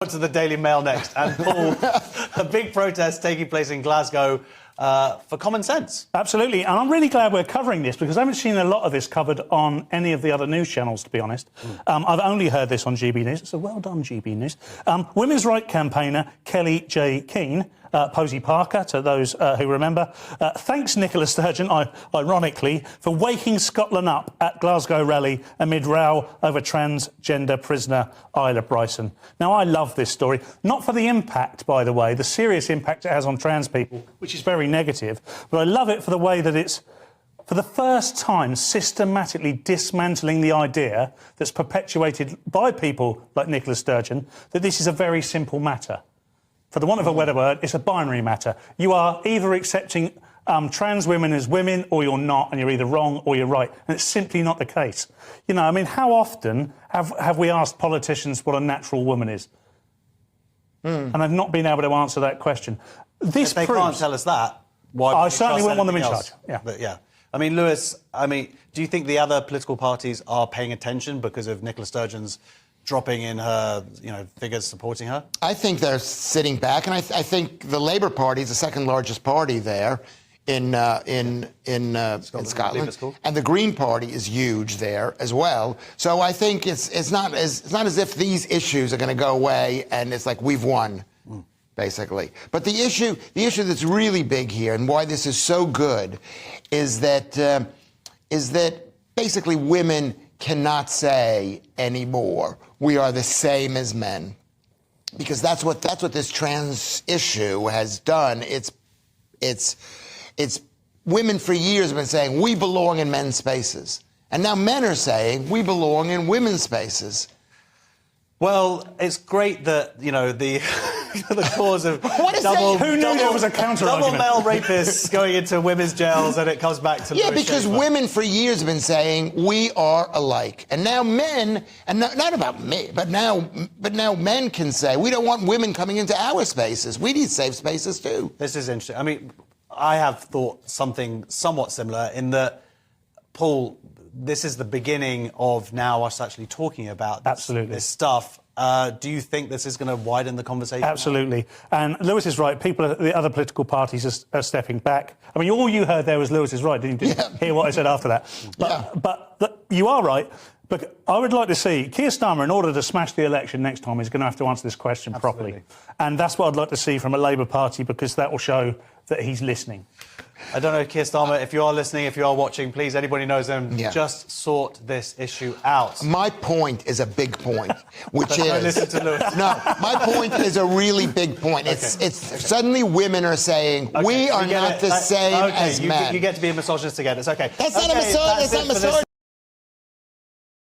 To the Daily Mail next. And Paul, a big protest taking place in Glasgow for common sense. Absolutely. And I'm really glad we're covering this because I haven't seen a lot of this covered on any of the other news channels, to be honest. I've only heard this on GB News. So well done, GB News. Women's rights campaigner Kelly J. Keane, Posey Parker, to those who remember, thanks Nicola Sturgeon, ironically, for waking Scotland up at Glasgow rally amid row over transgender prisoner Isla Bryson. Now, I love this story, not for the impact, by the way, the serious impact it has on trans people, which is very negative, but I love it for the way that it's, for the first time, systematically dismantling the idea that's perpetuated by people like Nicola Sturgeon that this is a very simple matter. For the want of a better word, it's a binary matter. You are either accepting trans women as women or you're not, and you're either wrong or you're right. And it's simply not the case. You know, I mean, how often have we asked politicians what a natural woman is? And they've not been able to answer that question. This if they can't tell us that, why? I certainly wouldn't want them in charge. Yeah. But yeah. I mean, Lewis, do you think the other political parties are paying attention because of Nicola Sturgeon's dropping in her, figures supporting her? I think they're sitting back, and I think the Labour Party is the second largest party there in Scotland, and the Green Party is huge there as well. So I think it's not as if these issues are going to go away and it's like we've won, basically. But the issue that's really big here and why this is so good is that basically women cannot say anymore, we are the same as men, because that's what this trans issue has done. It's women for years have been saying we belong in men's spaces, and now men are saying we belong in women's spaces. Well, it's great that the cause of who knew there was a counter-argument? Double male rapists going into women's jails, and it comes back to because women for years have been saying we are alike, and now men, and not about me, but now men can say we don't want women coming into our spaces. We need safe spaces too. This is interesting. I mean, I have thought something somewhat similar in that, Paul, this is the beginning of now us actually talking about this stuff. Do you think this is going to widen the conversation? Absolutely. And Lewis is right. The other political parties are stepping back. I mean, all you heard there was Lewis is right, didn't you? Didn't hear what I said after that. But you are right. But I would like to see Keir Starmer, in order to smash the election next time, is going to have to answer this question properly. And that's what I'd like to see from a Labour Party, because that will show that he's listening. I don't know, Keir Starmer, if you are listening, if you are watching, please, anybody knows him, just sort this issue out. My point is a big point, which is... Listen to Lewis. No, my point is a really big point. It's suddenly women are saying, we are not the same as men. You get to be a misogynist again, it's OK. That's not a misogynist, that's not misogynist.